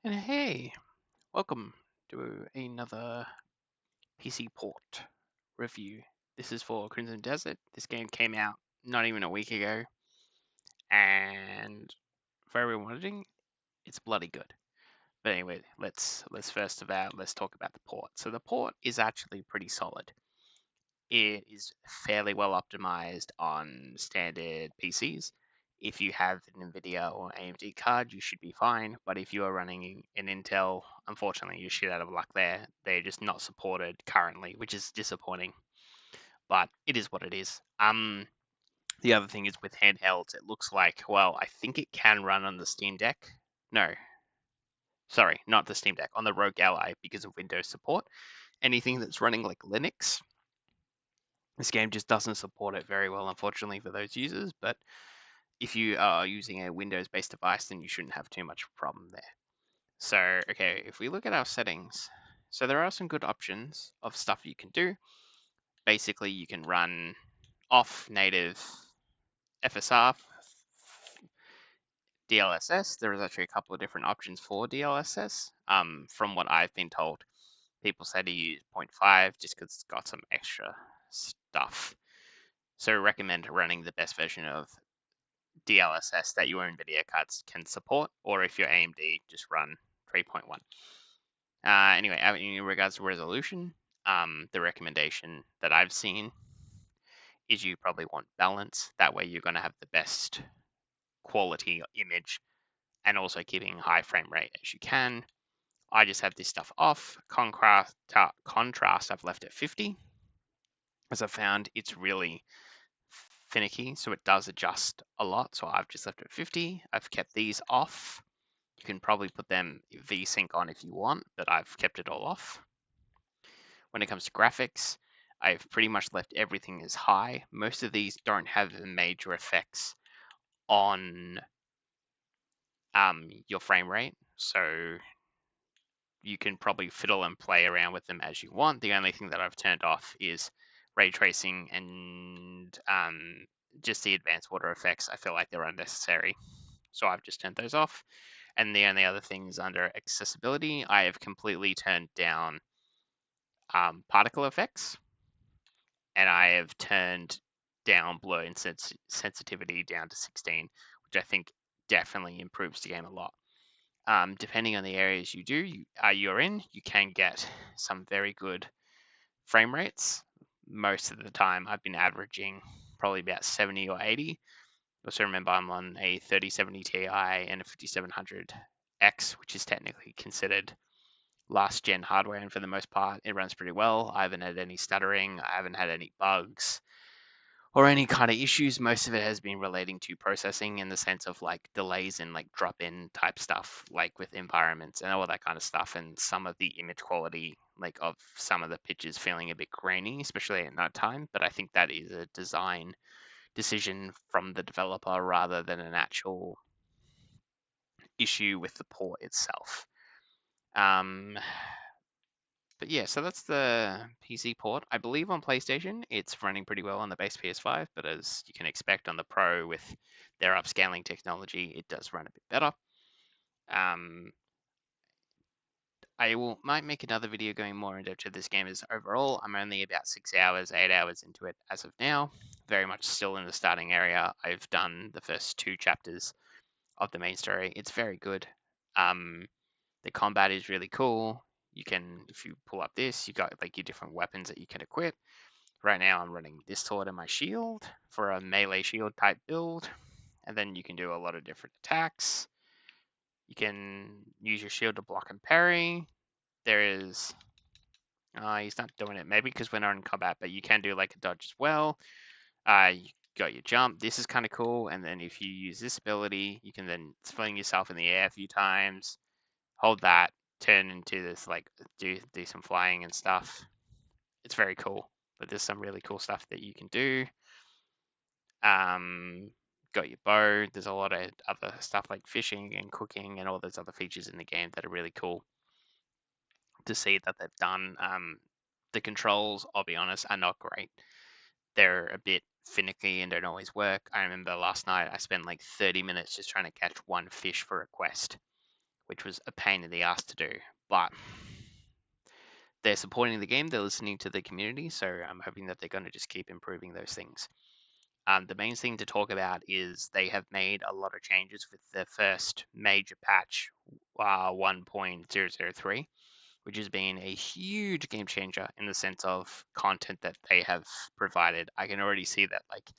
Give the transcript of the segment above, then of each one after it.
And hey, welcome to another PC port review. This is for Crimson Desert. This game came out not even a week ago, and for everyone wondering, it's bloody good. But anyway, let's let's talk about the port. So the port is actually pretty solid. It is fairly well optimized on standard PCs. If you have an NVIDIA or AMD card, you should be fine. But if you are running an Intel, unfortunately, you're shit out of luck there. They're just not supported currently, which is disappointing. But it is what it is. The other thing is with handhelds, it looks like, well, I think it can run on the Steam Deck. No, sorry, not the Steam Deck, on the Rogue Ally because of Windows support. Anything that's running like Linux, this game just doesn't support it very well, unfortunately, for those users. But if you are using a Windows-based device, then you shouldn't have too much problem there. So, okay, if we look at our settings, so there are some good options of stuff you can do. Basically, you can run off native FSR, DLSS. There is actually a couple of different options for DLSS. From what I've been told, people say to use 0.5 just because it's got some extra stuff. So recommend running the best version of DLSS that your NVIDIA cards can support, or if you're AMD, just run 3.1. Anyway, in regards to resolution, the recommendation that I've seen is you probably want balance. That way you're going to have the best quality image and also keeping high frame rate as you can. I just have this stuff off. Contrast I've left at 50, as I found it's really finicky, so it does adjust a lot. So I've just left it at 50. I've kept these off. You can probably put them VSync on if you want, but I've kept it all off. When it comes to graphics, I've pretty much left everything as high. Most of these don't have major effects on your frame rate, so you can probably fiddle and play around with them as you want. The only thing that I've turned off is ray tracing and just the advanced water effects. I feel like they're unnecessary, so I've just turned those off. And the only other things under accessibility, I have completely turned down particle effects, and I have turned down blur and sensitivity down to 16, which I think definitely improves the game a lot. Depending on the areas you're in, you can get some very good frame rates. Most of the time, I've been averaging probably about 70 or 80. Also remember, I'm on a 3070 Ti and a 5700X, which is technically considered last gen hardware, and for the most part, it runs pretty well. I haven't had any stuttering, I haven't had any bugs or any kind of issues. Most of it has been relating to processing in the sense of like delays and like drop in type stuff, like with environments and all that kind of stuff, and some of the image quality, like of some of the pictures feeling a bit grainy, especially at night time. But I think that is a design decision from the developer rather than an actual issue with the port itself. But yeah, so that's the PC port. I believe on PlayStation it's running pretty well on the base PS5, but as you can expect on the Pro with their upscaling technology, it does run a bit better. Might make another video going more into this game as overall. I'm only about 6 hours, 8 hours into it as of now. Very much still in the starting area. I've done the first 2 chapters of the main story. It's very good. The combat is really cool. You can, if you pull up this, you got like your different weapons that you can equip. Right now I'm running this sword and my shield for a melee shield type build. And then you can do a lot of different attacks. You can use your shield to block and parry. There is, he's not doing it maybe because we're not in combat, but you can do like a dodge as well. You got your jump. This is kind of cool. And then if you use this ability, you can then fling yourself in the air a few times, hold that, turn into this, like do some flying and stuff. It's very cool. But there's some really cool stuff that you can do. Got your bow. There's a lot of other stuff like fishing and cooking and all those other features in the game that are really cool to see that they've done. The controls, I'll be honest, are not great. They're a bit finicky and don't always work. I remember last night I spent like 30 minutes just trying to catch one fish for a quest, which was a pain in the ass to do. But they're supporting the game, they're listening to the community, so I'm hoping that they're going to just keep improving those things. The main thing to talk about is they have made a lot of changes with the first major patch, 1.003, which has been a huge game changer in the sense of content that they have provided. I can already see that like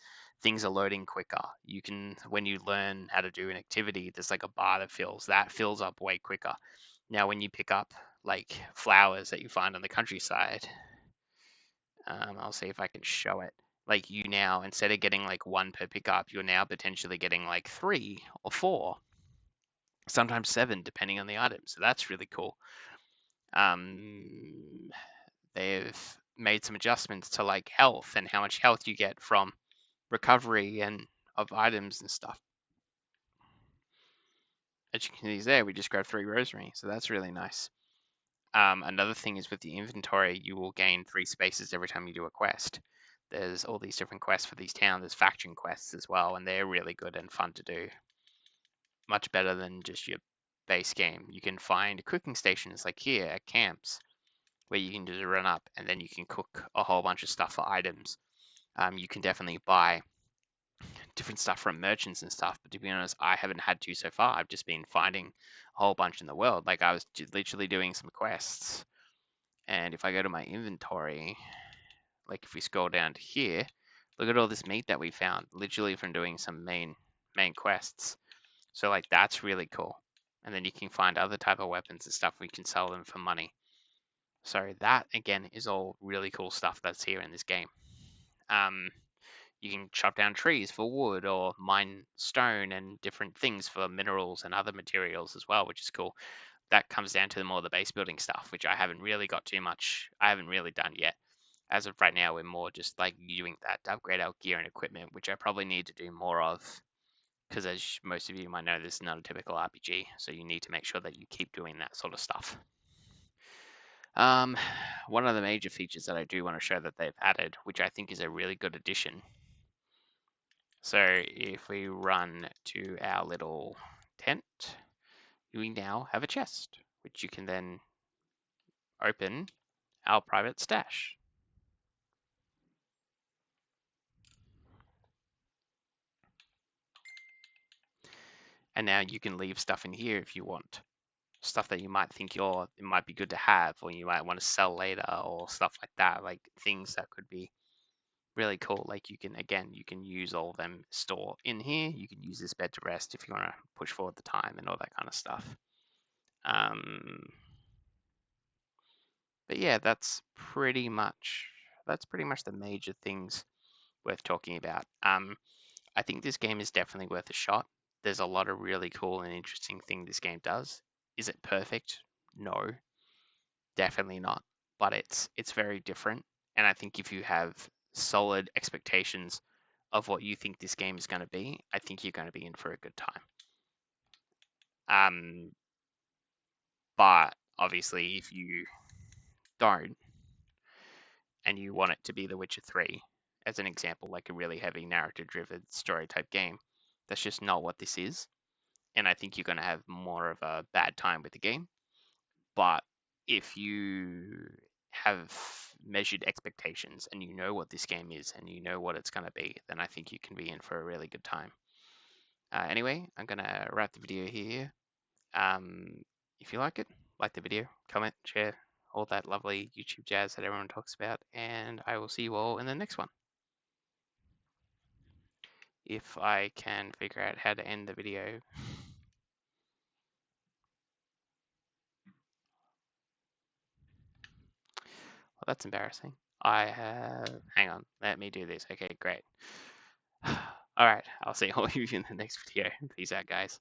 things are loading quicker. You can, when you learn how to do an activity, there's like a bar that fills up way quicker. Now, when you pick up like flowers that you find on the countryside, I'll see if I can show it. Like you now, instead of getting like one per pickup, you're now potentially getting like 3 or 4, sometimes 7, depending on the item. So that's really cool. They've made some adjustments to like health and how much health you get from recovery and of items and stuff. As you can see there, we just grabbed 3 rosemary, so that's really nice. Another thing is with the inventory, you will gain 3 spaces every time you do a quest. There's all these different quests for these towns. There's faction quests as well, and they're really good and fun to do. Much better than just your base game. You can find cooking stations like here at camps, where you can just run up and then you can cook a whole bunch of stuff for items. You can definitely buy different stuff from merchants and stuff, but to be honest, I haven't had to so far. I've just been finding a whole bunch in the world. Like I was literally doing some quests, and if I go to my inventory, like if we scroll down to here, look at all this meat that we found, literally from doing some main quests. So like that's really cool. And then you can find other type of weapons and stuff. We can sell them for money. So that again is all really cool stuff that's here in this game. You can chop down trees for wood or mine stone and different things for minerals and other materials as well, which is cool. That comes down to more the base building stuff, which I haven't really got too much. I haven't really done yet. As of right now, we're more just like doing that to upgrade our gear and equipment, which I probably need to do more of. Because as most of you might know, this is not a typical RPG, so you need to make sure that you keep doing that sort of stuff. One of the major features that I do want to show that they've added, which I think is a really good addition. So if we run to our little tent, we now have a chest, which you can then open our private stash. And now you can leave stuff in here if you want. Stuff that you might think it might be good to have, or you might want to sell later, or stuff like that. Like things that could be really cool. Like you can use all of them store in here. You can use this bed to rest if you want to push forward the time and all that kind of stuff. But yeah, that's pretty much the major things worth talking about. I think this game is definitely worth a shot. There's a lot of really cool and interesting things this game does. Is it perfect? No, definitely not. But it's very different. And I think if you have solid expectations of what you think this game is going to be, I think you're going to be in for a good time. But obviously, if you don't, and you want it to be The Witcher 3, as an example, like a really heavy narrative-driven story type game, that's just not what this is. And I think you're going to have more of a bad time with the game. But if you have measured expectations and you know what this game is and you know what it's going to be, then I think you can be in for a really good time. Anyway, I'm going to wrap the video here. If you like the video, comment, share, all that lovely YouTube jazz that everyone talks about, and I will see you all in the next one. If I can figure out how to end the video. Well, that's embarrassing. Hang on, let me do this. Okay, great. All right, I'll see all of you in the next video. Peace out, guys.